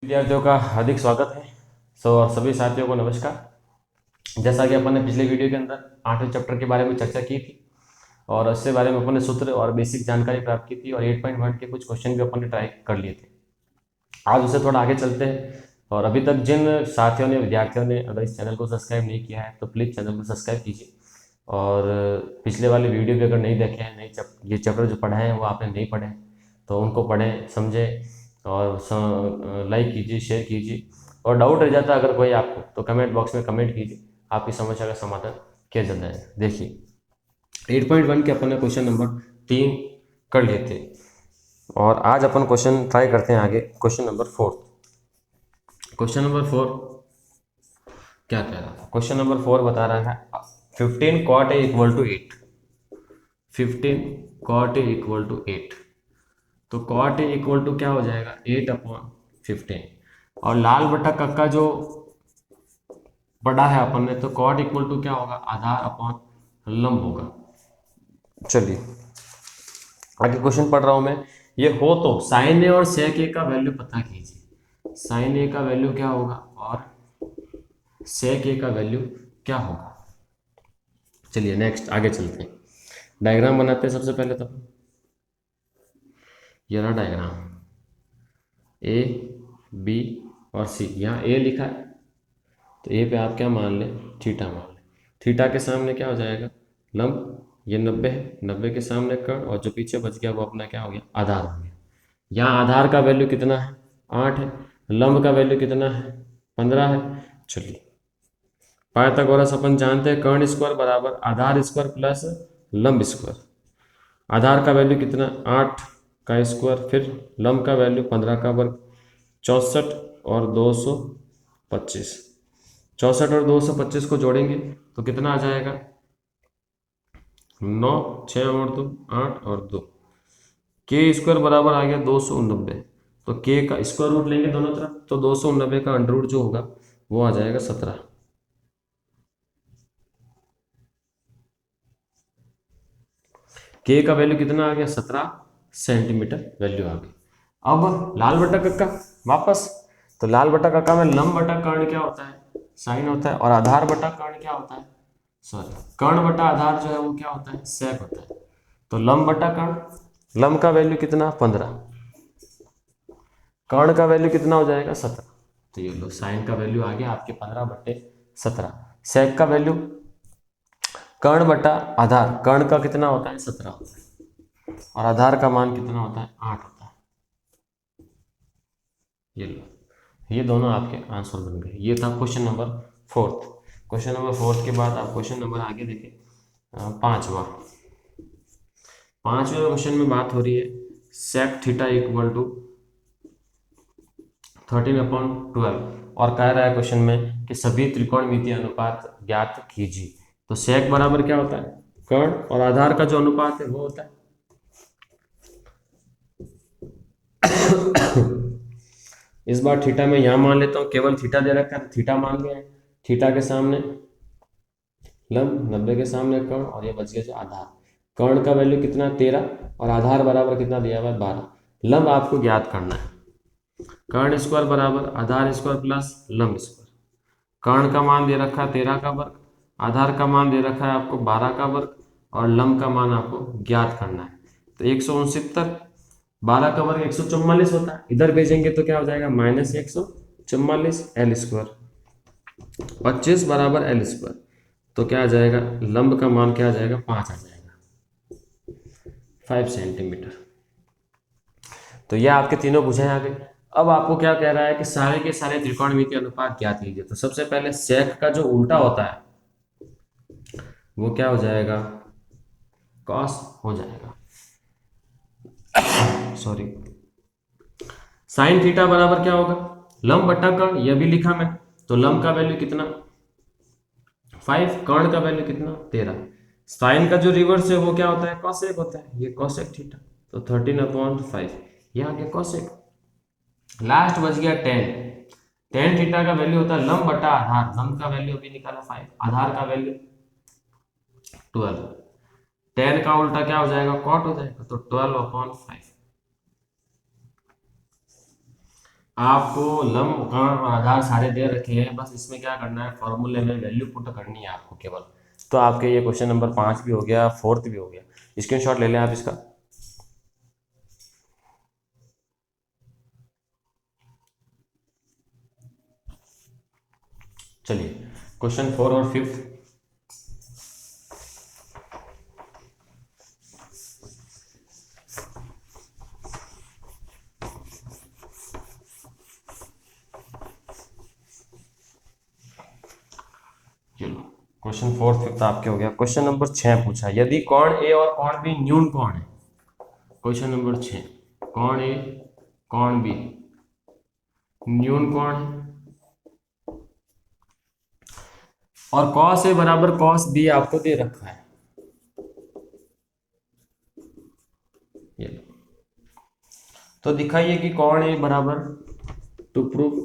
विद्यार्थियों का हार्दिक स्वागत है। और सभी साथियों को नमस्कार। जैसा कि अपन ने पिछले वीडियो के अंदर 8वें चैप्टर के बारे में चर्चा की थी और इससे बारे में अपन ने सूत्र और बेसिक जानकारी प्राप्त की थी और 8.1 के कुछ क्वेश्चन भी अपन ने ट्राई कर लिए थे। आज उससे थोड़ा आगे चलते हैं। और अभी तक जिन साथियों ने विद्यार्थियों ने अगर इस चैनल को सब्सक्राइब नहीं किया है तो प्लीज़ चैनल को सब्सक्राइब कीजिए। और पिछले वाले वीडियो भी अगर नहीं देखे हैं, ये चैप्टर जो पढ़े हैं वो आपने नहीं पढ़े तो उनको पढ़ें, समझें और लाइक कीजिए, शेयर कीजिए। और डाउट रह जाता है अगर कोई आपको तो कमेंट बॉक्स में कमेंट कीजिए, आपकी समस्या का समाधान किया जाता है। देखिए 8.1 के अपन ने क्वेश्चन नंबर 3 कर लिए थे और आज अपन क्वेश्चन ट्राई करते हैं आगे। क्वेश्चन नंबर 4 क्या कह रहा था? क्वेश्चन नंबर 4 बता रहा है 15 cot a equal to 8। 15 cot a equal to 8 तो cot a इक्वल टू क्या हो जाएगा 8/15। और लाल बटा कक्का जो पढ़ा है अपन ने तो cot इक्वल टू क्या होगा आधार अपॉन लंब होगा। चलिए आगे क्वेश्चन पढ़ रहा हूं मैं। ये हो तो साइन ए और सेक ए का वैल्यू पता कीजिए। साइन ए का वैल्यू क्या होगा और सेक ए का वैल्यू क्या होगा। चलिए नेक्स्ट आगे चलते हैं, डायग्राम बनाते हैं। सबसे पहले तो ये रहा डायग्राम, ए बी और सी। यहाँ ए लिखा है तो ए पे आप क्या मान लें, थीटा मान लें। थीटा के सामने क्या हो जाएगा लंब, ये 90 है, 90 के सामने कर्ण और जो पीछे बच गया वो अपना क्या हो गया आधार हो गया। यहाँ आधार का वैल्यू कितना है 8 है, लंब का वैल्यू कितना है 15 है। चलिए पाइथागोरस अपन जानते हैं कर्ण स्क्वायर बराबर आधार स्क्वायर प्लस लंब स्क्वायर। आधार का वैल्यू कितना 8 का स्क्वायर, फिर लंब का वैल्यू 15 का वर्ग, 64 और 225। 64 और 225 को जोड़ेंगे तो कितना आ जाएगा 9, 6 और 2 8 और 2। के स्क्वायर बराबर आ गया 290। तो के का स्क्वायर रूट लेंगे दोनों तरफ तो 290 का अंडर रूट जो होगा वो आ जाएगा 17। के का वैल्यू कितना आ गया 17 सेंटीमीटर वैल्यू आ गई। अब लाल बटा कक्का वापस, तो लाल बटा कक्का में लंब बटा कर्ण क्या होता है साइन होता है और आधार बटा कर्ण क्या होता है सॉरी कर्ण बटा आधार जो है वो क्या होता है सेक होता है। तो लंब बटा कर्ण, लंब का वैल्यू कितना 15, कर्ण का वैल्यू कितना हो जाएगा 17। तो ये लो साइन का वैल्यू आ गया आपके 15/17। सेक का वैल्यू कर्ण बटा आधार, कर्ण का कितना होता है 17 होता है और आधार का मान कितना होता है 8 होता है। ये लो ये दोनों आपके आंसर बन गए। ये था क्वेश्चन नंबर 4। क्वेश्चन नंबर 4 के बाद आप क्वेश्चन नंबर आगे देखें 5वां। 5वें क्वेश्चन में बात हो रही है सेक थीटा इक्वल टू 13/12 और कह रहा है क्वेश्चन में कि सभी त्रिकोणमितीय अनुपात ज्ञात कीजिए। तो सेक बराबर क्या होता है कर्ण और आधार का जो अनुपात है वो होता है इस बार थीटा में यहां मान लेता हूं, केवल थीटा दे रखा है थीटा मान लिया है। थीटा के सामने लंब, 90 के सामने कर्ण और ये बच गया जो आधार। कर्ण का वैल्यू कितना 13 और आधार बराबर कितना दिया हुआ है 12। लंब आपको ज्ञात करना है। कर्ण स्क्वायर बराबर आधार स्क्वायर प्लस लंब स्क्वायर। कर्ण का मान दे रखा है 13 का वर्ग, आधार का मान दे रखा है आपको 12 का वर्ग और लंब का मान आपको ज्ञात करना है। तो 169, 12 का वर्ग 144 होता है, इधर भेजेंगे तो क्या हो जाएगा -144 एल स्क्वायर। 25 बराबर एल स्क्वायर तो क्या आ जाएगा लंब का मान क्या आ जाएगा 5 आ जाएगा 5 सेंटीमीटर। तो यह आपके तीनों बुझे आ गए। अब आपको क्या कह रहा है कि सारे के सारे त्रिकोणमितीय अनुपात ज्ञात कीजिए। तो सबसे पहले सेक का जो उल्टा होता है वो क्या हो जाएगा कॉस हो जाएगा, सॉरी। साइन थीटा बराबर क्या होगा लंब बटा कर्ण, यह भी लिखा मैं। तो लंब का वैल्यू कितना 5, कर्ण का वैल्यू कितना 13। साइन का जो रिवर्स है वो क्या होता है कॉसेक होता है, ये कॉसेक थीटा। तो 13/5 ये आ गया कॉसेक। लास्ट बच गया टेन। टेन थीटा का वैल्यू होता है लंब बटा आधार, लंब का वैल्यू अभी निकाला 5, आधार का वैल्यू 12। टेन का उल्टा क्या हो जाएगा कॉट हो जाएगा तो 12/5। आपको लंब कर्ण और आधार सारे दे रखे हैं, बस इसमें क्या करना है, फॉर्मूले में वैल्यू पुट करनी है आपको केवल। तो आपके ये क्वेश्चन नंबर 5 भी हो गया, 4th भी हो गया। स्क्रीनशॉट ले लें आप इसका। चलिए क्वेश्चन 4 और 5th। चलो क्वेश्चन 4 5th आपके हो गया। क्वेश्चन नंबर 6 पूछा, यदि कोण ए और कोण बी न्यून कोण है। क्वेश्चन नंबर 6, कोण ए कोण बी न्यून कोण है और कॉस ए बराबर कॉस बी आपको दे रखा है। ये लो। तो दिखाइए कि कोण ए बराबर, टू प्रूव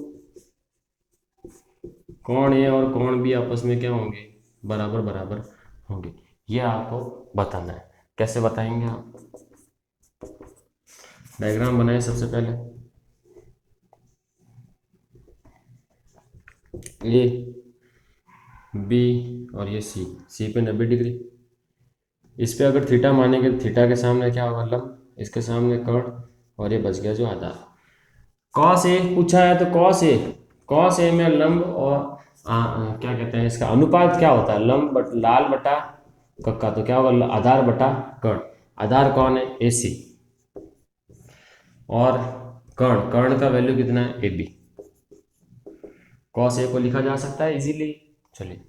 कोण ए और कोण बी आपस में क्या होंगे, बराबर बराबर होंगे। ये आपको बताना है। कैसे बताएंगे आप, डायग्राम बनाए सबसे पहले। ए बी और ये सी, सी पे 90 डिग्री। इस पे अगर थीटा मानेंगे तो थीटा के सामने क्या होगा, लंब, इसके सामने कर्ण, और ये बच गया जो आधार। कॉस ए पूछा है तो कॉस ए में लंब और क्या कहते हैं इसका अनुपात क्या होता है, लंब बट लाल बटा कक्का, तो क्या होगा, आधार बटा कर्ण। आधार कौन है, ए सी, और कर्ण, कर्ण का वैल्यू कितना है, ए बी। कॉस ए को लिखा जा सकता है इजीली। चलिए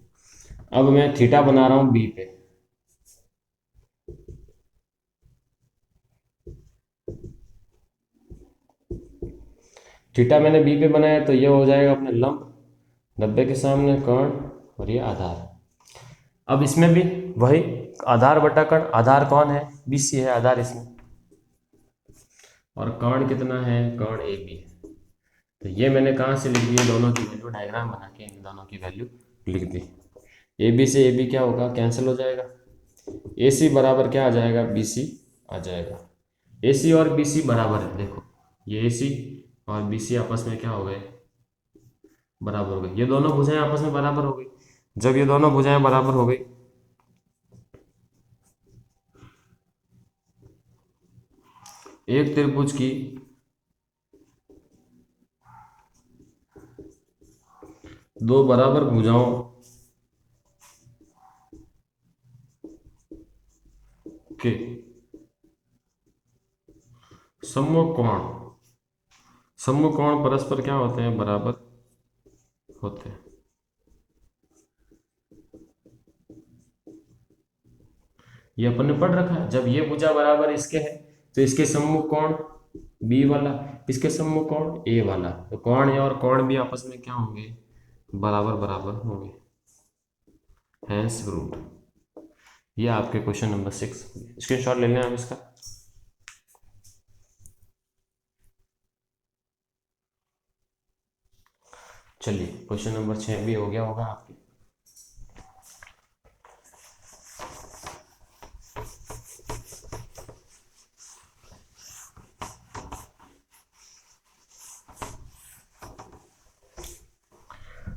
अब मैं थीटा बना रहा हूं बी पे। थीटा मैंने बी पे बनाया तो ये हो जाएगा अपने लंब, 90 के सामने कर्ण, और ये आधार। अब इसमें भी वही आधार बटा कर्ण, आधार कौन है, बी सी है आधार इसमें, और कर्ण कितना है, कर्ण ए बी है। तो ये मैंने कहाँ से लिख दिया, दोनों की वैल्यू डायग्राम बना के इन दोनों की वैल्यू लिख दी। ए बी से ए बी क्या होगा, कैंसिल हो जाएगा। ए सी बराबर क्या आ जाएगा, बी सी आ जाएगा। ए सी और बी सी बराबर है, देखो ये ए सी और बी सी आपस में क्या हो गए, बराबर हो गए। ये दोनों भुजाएं आपस में बराबर हो गई। जब ये दोनों भुजाएं बराबर हो गई, एक त्रिभुज की दो बराबर भुजाओं के सम्मुख कोण, सम्मुख कोण परस्पर क्या होते हैं, बराबर होते हैं। ये अपन ने पढ़ रखा है, जब ये भुजा बराबर इसके है तो इसके सम्मुख कोण बी वाला, इसके सम्मुख कोण ए वाला, तो कोण ए और कोण बी आपस में क्या होंगे, बराबर बराबर होंगे। Hence proved. ये आपके क्वेश्चन नंबर 6, स्क्रीनशॉट ले लें आप इसका। चलिए क्वेश्चन नंबर 6 भी हो गया होगा आपके।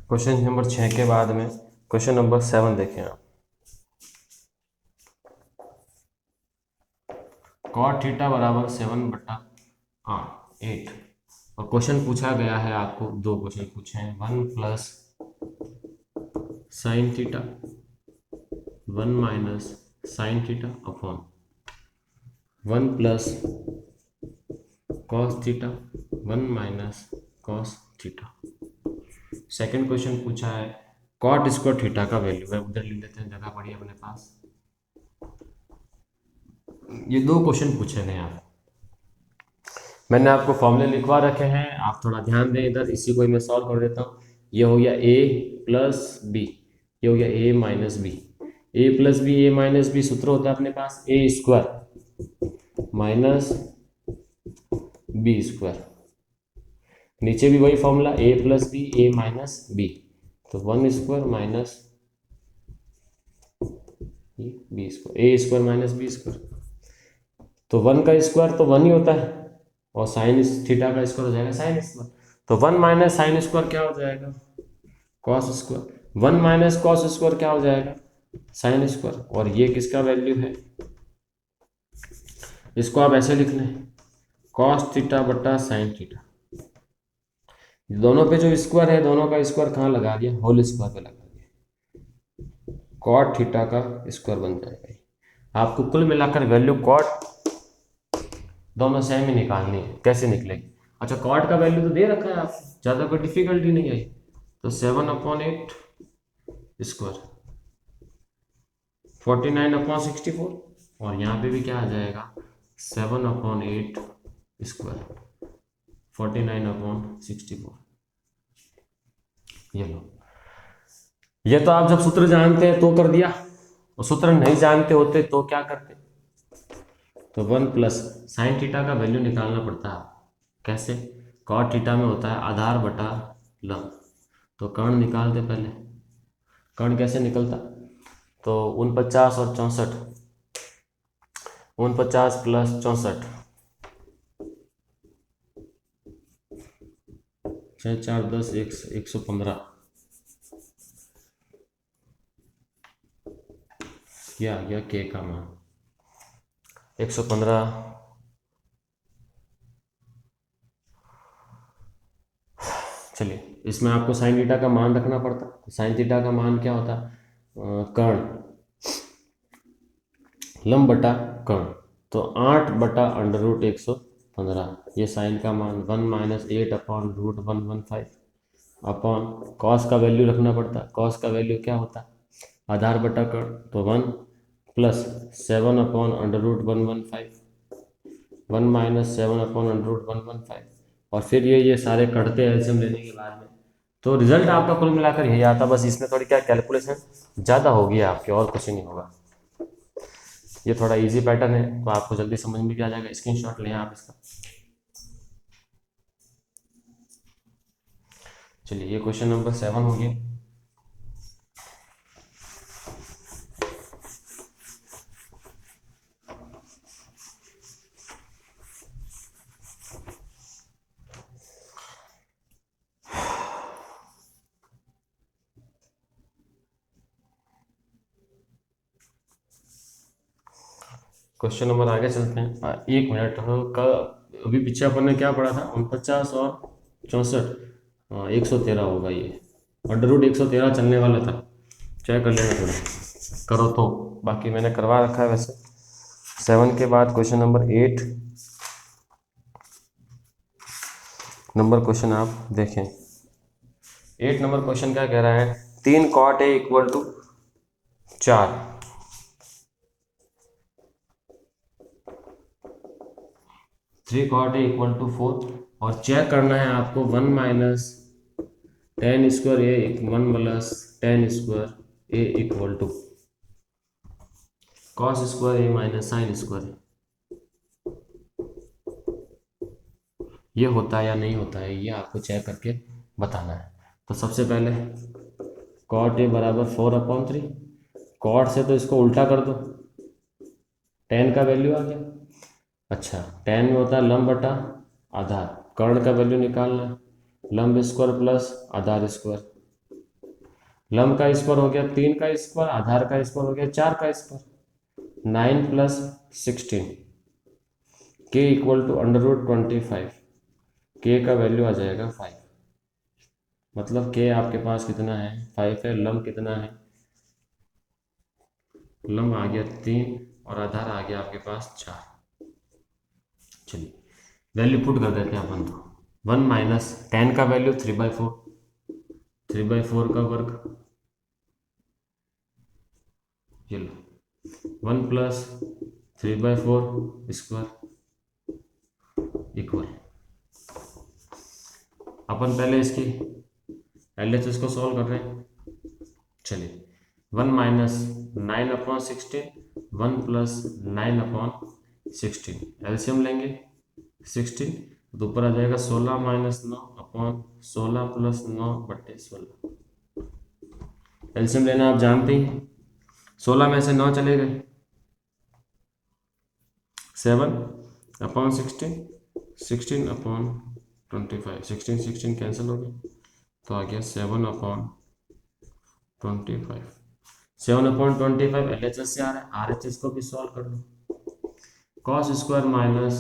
क्वेश्चन नंबर 6 के बाद में क्वेश्चन नंबर 7 देखें आप। कॉट थीटा बराबर 7 बटा 8, और क्वेश्चन पूछा गया है आपको, दो क्वेश्चन पूछे हैं, 1 plus sine theta, 1 minus sine theta upon 1 plus cos theta, 1 minus cos theta. Second question पूछा है कॉट स्क्वायर थीटा का वैल्यू है, उधर लिख देते हैं, जगह पड़ी है अपने पास। ये दो क्वेश्चन पूछे गए आप, मैंने आपको फॉर्मूले लिखवा रखे हैं, आप थोड़ा ध्यान दें इधर। इसी को मैं सॉल्व कर देता हूँ। ये हो गया ए प्लस बी, ये हो गया ए माइनस बी। ए प्लस बी, ए माइनस बी सूत्र होता है अपने पास ए स्क्वायर माइनस बी स्क्वायर। नीचे भी वही फॉर्मूला ए प्लस बी, ए माइनस बी, तो 1 स्क्वायर माइनस बी स्क्वायर, ए स्क्वायर माइनस बी स्क्वायर। तो 1 का स्क्वायर तो 1 ही होता है, और साइन थीटा का स्क्वायर हो जाएगा साइन स्क्वायर। तो 1 माइनस साइन स्क्वायर क्या हो जाएगा, cos square. 1 minus cos square क्या हो जाएगा, साइन स्क्वायर। और ये किसका वैल्यू है, इसको आप ऐसे लिख लें, कॉस थीटा बटा साइन थीटा। दोनों पे जो स्क्वायर है, दोनों का स्क्वायर कहाँ लगा दिया, होल स्क्वायर पे लगा दिया, कॉट थीटा का स्क्वायर बन जाएगा। आपको कुल मिलाकर वैल्यू कॉट दोनों सेम ही निकालनी है, कैसे निकलेगी। अच्छा, कॉट का वैल्यू तो दे रखा है आपको, ज़्यादा कोई डिफिकल्टी नहीं आई। तो 7/8 स्क्वायर 49/64, और यहाँ पे भी क्या आ जाएगा 7/8 स्क्वायर 49/64। ये लो, ये तो आप जब सूत्र जानते हैं तो कर दिया, और सूत्र नहीं जानते होते तो क्या करते, तो 1 प्लस साइन थीटा का वैल्यू निकालना पड़ता है। कैसे, कॉट थीटा में होता है आधार बटा लंब। तो कर्ण निकालते पहले, कर्ण कैसे निकलता, तो 49 और 64, 49 प्लस 64, 6 4 10 115, क्या आ गया के का मान 115। चलिए, इसमें आपको साइन थीटा का मान रखना पड़ता, तो साइन थीटा का मान क्या होता, कर्ण लंब बटा कर्ण, तो 8/√115, ये साइन का मान 1 माइनस 8/√115 अपॉन कॉस का वैल्यू रखना पड़ता, कॉस का वैल्यू क्या होता, आधार बटा कर्ण, तो 1 प्लस 7/√115, 1 माइनस 7/√115, और फिर ये सारे कटते हैं एल्सियम लेने के बाद में, तो रिजल्ट आपका कुल मिलाकर यही आता। बस इसमें थोड़ी क्या कैलकुलेशन ज़्यादा होगी आपकी, और कुछ नहीं होगा। ये थोड़ा इजी पैटर्न है, तो आपको जल्दी समझ में भी आ जाएगा। स्क्रीनशॉट लें आप इसका। चलिए, ये क्वेश्चन नंबर 7 हो गया। क्वेश्चन नंबर आगे चलते हैं। एक मिनट का, अभी पीछे अपन ने क्या पढ़ा था, 49 और 64, 113 होगा ये, √113 चलने वाला था। चेक कर लेना थोड़ा, करो तो, बाकी मैंने करवा रखा है वैसे। 7 के बाद क्वेश्चन नंबर 8 नंबर क्वेश्चन आप देखें। 8 नंबर क्वेश्चन क्या कह रहा है, 3 cot A equal to 4, 3 cot A equal to 4, और चेक करना है आपको 1 minus tan square A 1 plus tan square A equal to cos square A minus sine square, ये होता है या नहीं होता है, ये आपको चेक करके बताना है। तो सबसे पहले कॉट ए बराबर 4/3, कॉट से तो इसको उल्टा कर दो, tan का वैल्यू आ गया। अच्छा, tan में होता है लंब बटा आधार, कर्ण का वैल्यू निकालना है, लंब स्क्वायर प्लस आधार स्क्वायर, लंब का स्क्वायर हो गया 3 का स्क्वायर, आधार का स्क्वायर हो गया 4 का स्क्वायर, 9 प्लस 16, के इक्वल टू √25, के का वैल्यू आ जाएगा 5, मतलब के आपके पास कितना है 5 है, लंब कितना है, लंब आ गया 3, और आधार आ गया आपके पास 4। चलिए, वैल्यू पुट कर देते हैं अपन, तो 1 माइनस tan का वैल्यू 3/4, 3/4 का वर्ग, ये लो 1 प्लस 3/4 स्क्वायर इक्वल, अपन पहले इसकी LHS को सॉल्व कर रहे हैं। चलिए, 1 माइनस 9/16, 1 प्लस 9/16, एल्सियम लेंगे 16, तो ऊपर आ जाएगा 16 माइनस 9/16 प्लस 9/16, एल्सियम लेना आप जानते ही, 16 में से 9 चले गए, 7/16, 16/12, 25, 16 कैंसिल हो गया, तो आ गया 7/25। 7/25 LHS से आ रहा है, RHS को भी सॉल्व कर दो। Cos square minus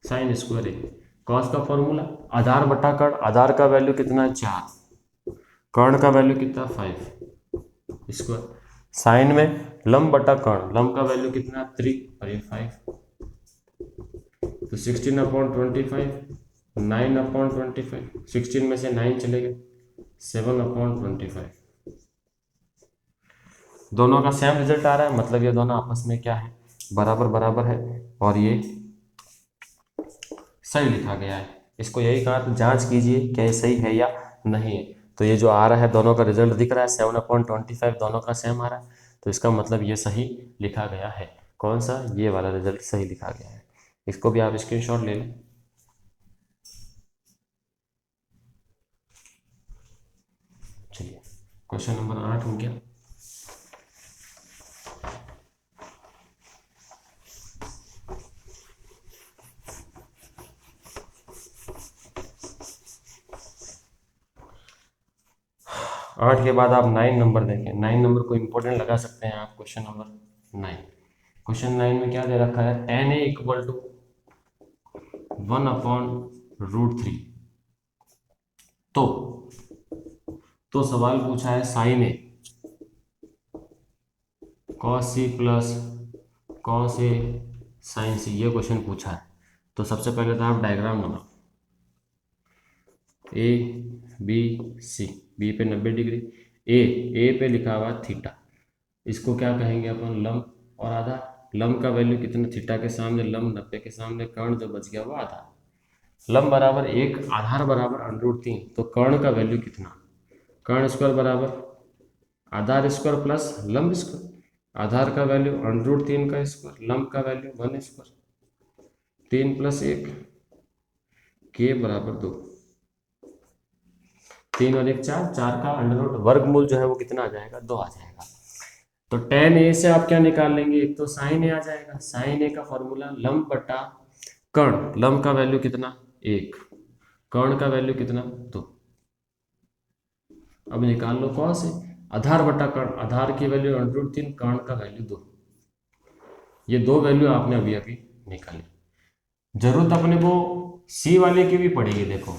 sine square है। कॉस का फॉर्मूला आधार बटा कर्ण, आधार का वैल्यू कितना है 4, कर्ण का वैल्यू कितना 5 स्क्वायर, साइन में लंब बटा कर्ण, लंब का वैल्यू कितना 3 और ये 5, तो 16/25, 9/25, 16 में से 9 चले गए, 7/25। दोनों का सेम रिजल्ट आ रहा है, मतलब ये दोनों आपस में क्या है, बराबर बराबर है, और ये सही लिखा गया है। इसको यही कहा तो जांच कीजिए क्या ये सही है या नहीं है। तो ये जो आ रहा है दोनों का रिजल्ट दिख रहा है 7/25 दोनों का सेम आ रहा है, तो इसका मतलब ये सही लिखा गया है। कौन सा, ये वाला रिजल्ट सही लिखा गया है। इसको भी आप स्क्रीनशॉट ले लें। चलिए क्वेश्चन नंबर 8 हो गया। आठ के बाद आप 9 नंबर देखें, 9 नंबर को इंपॉर्टेंट लगा सकते हैं आप। क्वेश्चन नंबर 9, क्वेश्चन 9 में क्या दे रखा है, tan A इक्वल टू 1/√3। तो सवाल पूछा है sign A cos C plus cos A sign सी, ये क्वेश्चन पूछा है। तो सबसे पहले तो आप डायग्राम बनाओ, ए बी सी, बी पे 90 डिग्री, ए पे लिखा हुआ थीटा, इसको क्या कहेंगे अपन, लंब और आधार। लंब का वैल्यू कितना, थीटा के सामने लंब, 90 के सामने कर्ण, जो बच गया वो आधार। लंब बराबर 1, आधार बराबर √3, तो कर्ण का वैल्यू कितना, कर्ण स्क्वायर बराबर आधार स्क्वायर प्लस लंब स्क्वायर। आधार का वैल्यू √3 का स्क्वायर, लंब का वैल्यू 1 स्क्वायर, 3 + 1 के बराबर 2, 3 और 1 4, 4 का अंडर वर्गमूल जो है वो कितना आ जाएगा, 2 आ जाएगा। तो tan A से आप क्या निकाल लेंगे, एक तो sin A आ जाएगा, sin A का फॉर्मूला लंब बटा कर्ण, लंब का वैल्यू कितना 1, कर्ण का वैल्यू कितना 2। अब निकाल लो cos A, आधार बटा कर्ण, आधार की वैल्यू √3, कर्ण का वैल्यू 2। ये दो वैल्यू आपने अभी अभी निकाली। जरूरत अपने को सी वाले की भी पड़ेगी, देखो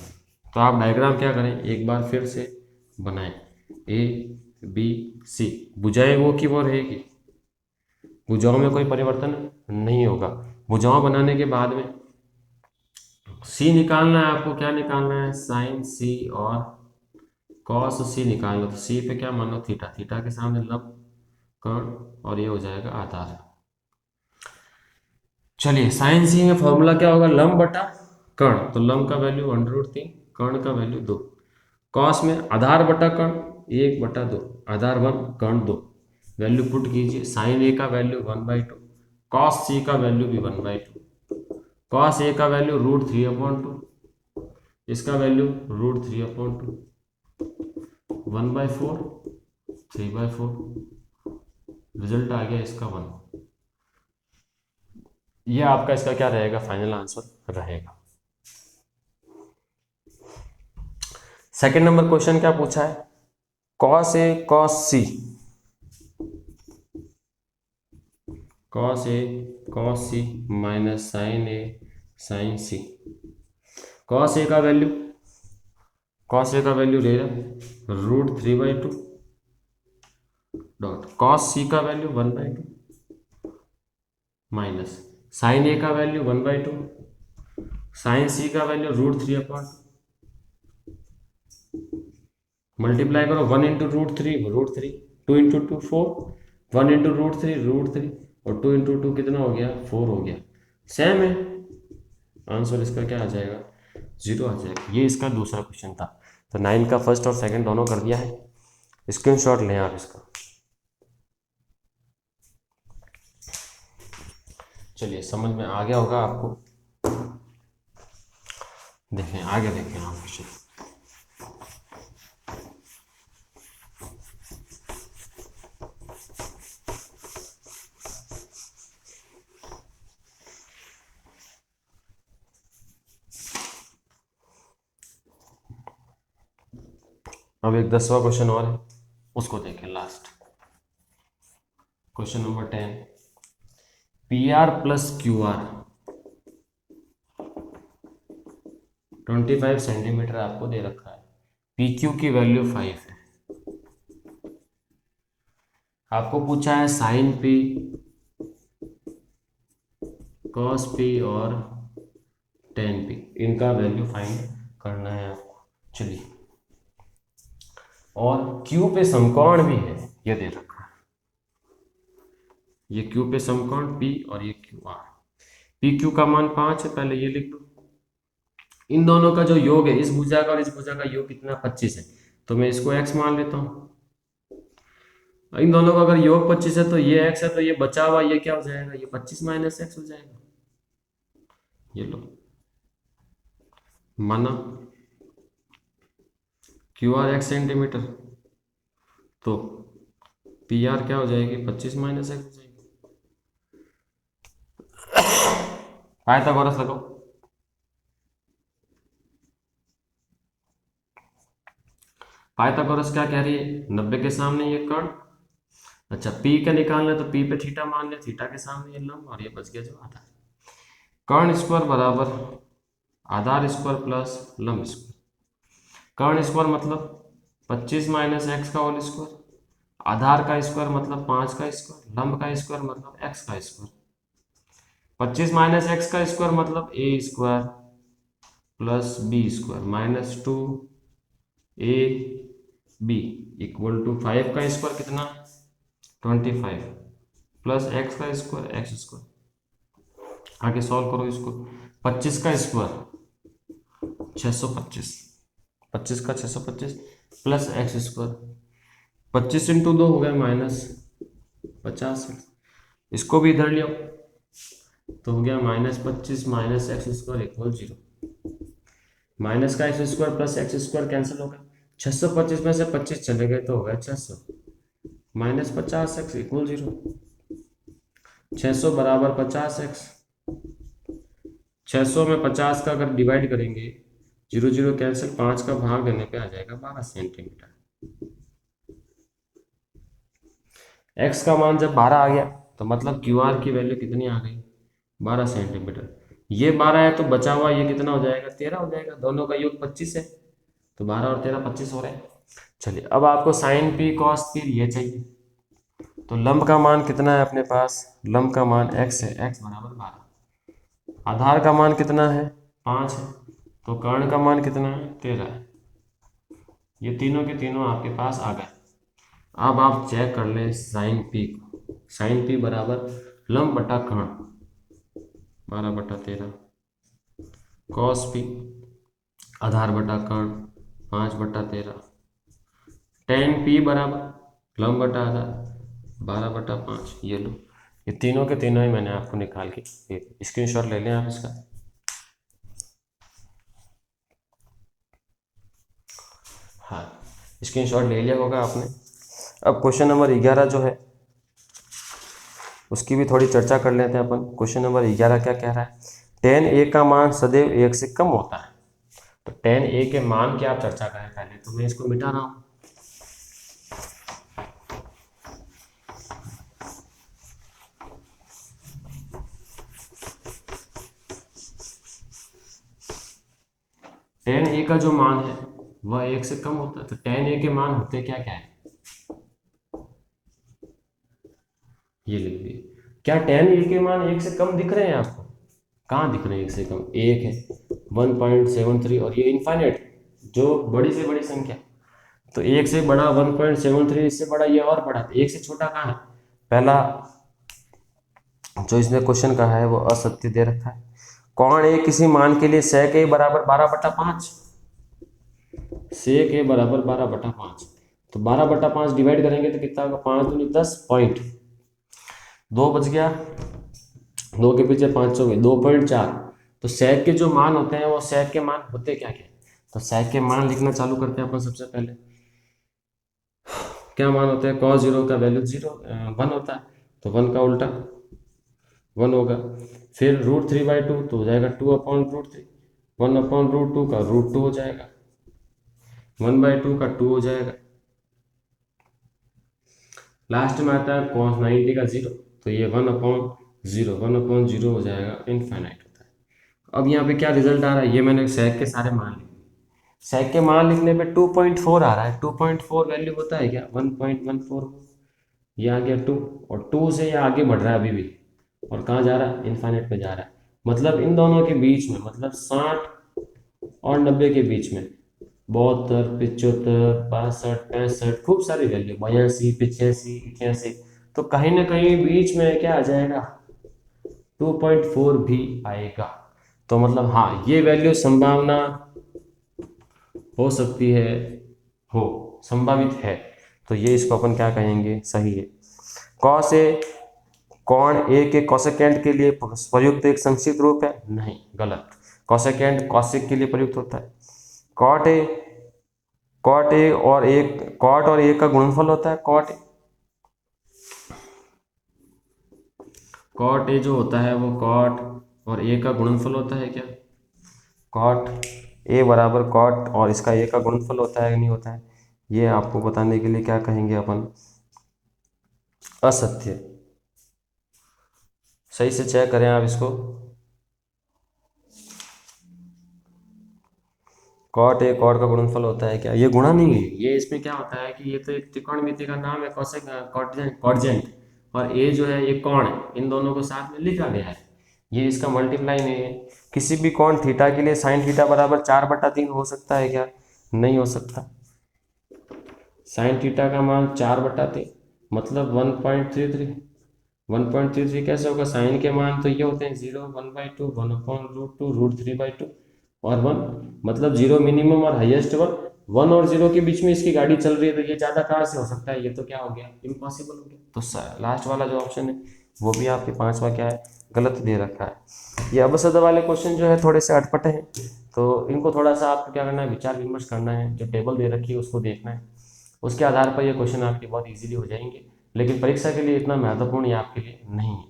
तो आप डायग्राम क्या करें, एक बार फिर से बनाएं, ए बी सी, भुजाएं वो की वो रहेगी, भुजाओं में कोई परिवर्तन नहीं होगा। भुजाओं बनाने के बाद में सी निकालना है आपको, क्या निकालना है, साइन सी और कॉस सी निकालना। तो सी पे क्या मानो, थीटा, थीटा के सामने लंब कर्ण, और ये हो जाएगा आधार। चलिए साइन सी में फॉर्मूला क्या होगा, लंब बटा कर्ण, तो लंब का वैल्यू √3, कर्ण का वैल्यू 2। कॉस में आधार बटा कर्ण 1/2, आधार 1 कर्ण 2, वैल्यू पुट कीजिए, साइन ए का वैल्यू 1/2, कॉस सी का वैल्यू भी 1/2, कॉस ए का वैल्यू √3/2, इसका वैल्यू √3/2, 1/4, 3/4, रिजल्ट आ गया इसका 1। ये आपका इसका क्या रहेगा, फाइनल आंसर रहेगा। सेकंड नंबर क्वेश्चन क्या पूछा है, cos A cos C, cos A cos C minus sin A sin C। cos A का वैल्यू ले रहा √3/2 डॉट, cos C का वैल्यू 1/2 माइनस sin A का वैल्यू 1/2, sin C का वैल्यू √3/2, मल्टीप्लाई करो 1 × √3, 2 × 2 4, 1 × √3 और 2 × 2 कितना हो गया, 4 हो गया, सेम है। आंसर इसका क्या आ जाएगा, 0 आ जाएगा। ये इसका दूसरा क्वेश्चन था। तो 9 का फर्स्ट और सेकंड दोनों कर दिया है, स्क्रीनशॉट लें आप इसका। चलिए समझ में आ गया होगा आपको, देखें आगे देखें आप क्वेश्चन। अब एक 10वां क्वेश्चन और है, उसको देखें last. Question number 10, P R plus Q R 25 centimetre आपको दे रखा है, पी क्यू की वैल्यू 5 है। आपको पूछा है साइन पी, कॉस पी और टेन पी, इनका वैल्यू फाइंड करना है आपको। चलिए, और क्यू पे समकोण भी है, ये दे रखा है, ये क्यू पे समकोण पी और ये क्यू आर। पी क्यू का मान 5 है, पहले ये लिख दो। इन दोनों का जो योग है, इस भुजा का और इस भुजा का योग कितना, 25 है, तो मैं इसको x मान लेता हूँ। इन दोनों का अगर योग 25 है तो ये x है, तो ये बचा हुआ ये क्या हो जाएगा, ये 25 माइनस एक्स हो जाएगा। ये लो, माना क्यू आर x सेंटीमीटर, तो पी आर क्या हो जाएगी, 25 माइनस एक्स हो जाएगी। पाइथागोरस लगाओ। पाइथागोरस क्या कह रही है, 90 के सामने ये कर्ण, अच्छा पी का निकालना है तो पी पे थीटा मान लिया, थीटा के सामने ये लंब, और ये बच गया जो आधार। कर्ण स्क्वायर बराबर आधार स्क्वायर प्लस लंब स्क्वायर। कर्ण स्क्वायर मतलब 25 माइनस एक्स का होल स्क्वायर, आधार का स्क्वायर मतलब 5 का स्क्वायर, लंब का स्क्वायर मतलब एक्स का स्क्वायर। 25 माइनस एक्स का स्क्वायर मतलब A square plus B square minus 2 A B equal to 5 का स्क्वायर कितना, 25 प्लस एक्स का स्क्वायर एक्स स्क्वायर। आगे सॉल्व करो इसको, 25 का स्क्वायर 625, 25 का 625 प्लस एक्स स्क्वायर, 25 इंटू 2 हो गया -50, इसको भी इधर लियो तो हो गया -25 minus X square equal 0। Minus का X square plus X square cancel हो गया, 625 में से 25 चले गए तो हो गया 600, माइनस 50 एक्स इक्वल 0। 600 बराबर 50 एक्स, 600 में 50 का अगर डिवाइड करेंगे, 0 0 कैंसिल, 5 का भाग देने पे आ जाएगा 12 सेंटीमीटर। एक्स का मान जब 12 आ गया तो मतलब क्यू आर की वैल्यू कितनी आ गई, 12 सेंटीमीटर। ये 12 है तो बचा हुआ ये कितना हो जाएगा, 13 हो जाएगा, दोनों का योग 25 है, तो 12 और 13 25 हो रहे हैं। चलिए, अब आपको साइन पी कॉस पी ये चाहिए, तो लंब का मान कितना है अपने पास, लंब का मान x है, x बराबर 12। आधार का मान कितना है, 5 है, तो कर्ण का मान कितना है, 13 है। ये तीनों के तीनों आपके पास आ गए। अब आप चेक कर लें साइन पी को, साइन पी बराबर लंब बटा कर्ण 12/13, कॉस पी आधार बटा कर्ण 5/13, टेन पी बराबर लंब बटा आधार 12/5। ये लो, ये तीनों के तीनों ही मैंने आपको निकाल के स्क्रीनशॉट ले लें आप इसका। हाँ, स्क्रीनशॉट ले लिया होगा आपने। अब क्वेश्चन नंबर 11 जो है उसकी भी थोड़ी चर्चा कर लेते हैं अपन। क्वेश्चन नंबर 11 क्या कह रहा है, टेन ए का मान सदैव 1 से कम होता है। तो टेन ए के मान की आप चर्चा करें पहले, तो मैं इसको मिटा रहा हूँ। टेन ए का जो मान है वह 1 से कम होता है, तो टेन ए के मान होते क्या क्या है, ये लिख दिए। क्या टेन ए के मान 1 से कम दिख रहे हैं आपको, कहाँ दिख रहे हैं 1 से कम, एक है 1.73 और ये इनफाइनाइट जो बड़ी से बड़ी संख्या, तो 1 से बड़ा 1.73, इससे बड़ा ये और बड़ा, तो 1 से छोटा कहाँ है। पहला जो इसमें क्वेश्चन कहा है वो असत्य दे रखा है। कौन ए किसी मान के लिए sec a बराबर 12/5, sec a बराबर 12/5, तो 12/5 डिवाइड करेंगे तो कितना होगा, 5 दूनी 10 पॉइंट, 2 बच गया, 2 के पीछे 5 हो गए, 2.4। तो sec के जो मान होते हैं वो sec के मान होते क्या क्या, तो sec के मान लिखना चालू करते हैं अपन। सबसे पहले क्या मान होते हैं, cos 0 का वैल्यू 1 होता है, तो 1 का उल्टा 1 होगा। फिर √3/2 तो हो जाएगा 2/√3, 1/√2 का √2 हो जाएगा। 1/2 का 2 हो जाएगा। लास्ट में आता है cos 90 का 0, तो ये 1/0, 1/0 हो जाएगा, इनफाइनाइट होता है। अब यहाँ पे क्या रिजल्ट आ रहा है, ये मैंने सेक के सारे मान लिखे। सेक के मान लिखने पे 2.4 आ रहा है। 2.4 वैल्यू होता है क्या 1.14, ये आ गया 2, और 2 से ये आगे बढ़ रहा है अभी भी, और कहाँ जा रहा है, इनफाइनाइट पे जा रहा है। मतलब इन दोनों के बीच में, मतलब 60 और 90 के बीच में 72, 75, 62, 65, खूब सारी वैल्यू, 82, 85, 88, तो कहीं ना कहीं बीच में क्या आ जाएगा, 2.4 भी आएगा। तो मतलब हाँ, ये वैल्यू संभावना हो सकती है, हो संभावित है। तो ये इसको अपन क्या कहेंगे, सही है। कॉस ए कौन ए के कोसेकेंट के लिए प्रयुक्त एक संक्षिप्त रूप है, नहीं, गलत। कोसेकेंट कॉसेक के लिए प्रयुक्त होता है। कॉट ए, कॉट और ए का गुणनफल होता है। कॉट ए जो होता है वो कॉट और ए का गुणनफल होता है क्या, कॉट ए बराबर कॉट और इसका ए का गुणनफल होता है कि नहीं होता है, ये आपको बताने के लिए क्या कहेंगे अपन, असत्य। सही से चेक करें आप इसको। कॉट ए कॉट का गुणनफल होता है क्या, ये गुणा नहीं है, ये इसमें क्या होता है कि ये तो एक त्रिकोणमिति का नाम है, कॉसेक कॉटजेंट, और ए जो है ये कोण है, इन दोनों को साथ में लिखा गया है, ये इसका मल्टीप्लाई नहीं है। किसी भी कोण थीटा के लिए साइन थीटा बराबर 4/3 हो सकता है क्या, नहीं हो सकता। साइन थीटा का मान 4/3, मतलब 1.33। 1.33 कैसे होगा, साइन के मान तो ये होते हैं 0, 1/2, 1/√2, √3/2, और 1, मतलब 0 मिनिमम और हाईएस्ट 1, 1 और 0 के बीच में इसकी गाड़ी चल रही है, तो ये ज़्यादा कहाँ से हो सकता है, ये तो क्या हो गया, इम्पॉसिबल हो गया। तो लास्ट वाला जो ऑप्शन है वो भी आपके पांचवा क्या है, गलत दे रखा है। ये अबसद वाले क्वेश्चन जो है थोड़े से अटपटे हैं, तो इनको थोड़ा सा आपको क्या करना है, विचार विमर्श करना है, जो टेबल दे रखी है उसको देखना है, उसके आधार पर ये क्वेश्चन आपके बहुत इजीली हो जाएंगे, लेकिन परीक्षा के लिए इतना महत्वपूर्ण ये आपके लिए नहीं है।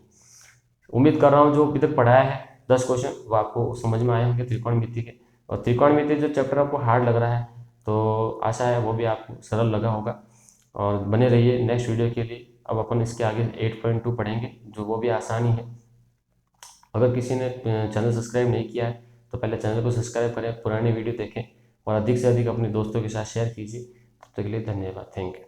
उम्मीद कर रहा हूँ जो अभी तक पढ़ाया है 10 क्वेश्चन वो आपको समझ में आए होंगे त्रिकोणमिति के, और त्रिकोणमिति जो चैप्टर आपको हार्ड लग रहा है, तो आशा है वो भी आपको सरल लगा होगा। और बने रहिए नेक्स्ट वीडियो के लिए। अब अपन इसके आगे 8.2 पढ़ेंगे, जो वो भी आसानी है। अगर किसी ने चैनल सब्सक्राइब नहीं किया है तो पहले चैनल को सब्सक्राइब करें, पुरानी वीडियो देखें, और अधिक से अधिक अपने दोस्तों के साथ शेयर कीजिए। तब तक के लिए धन्यवाद, थैंक यू।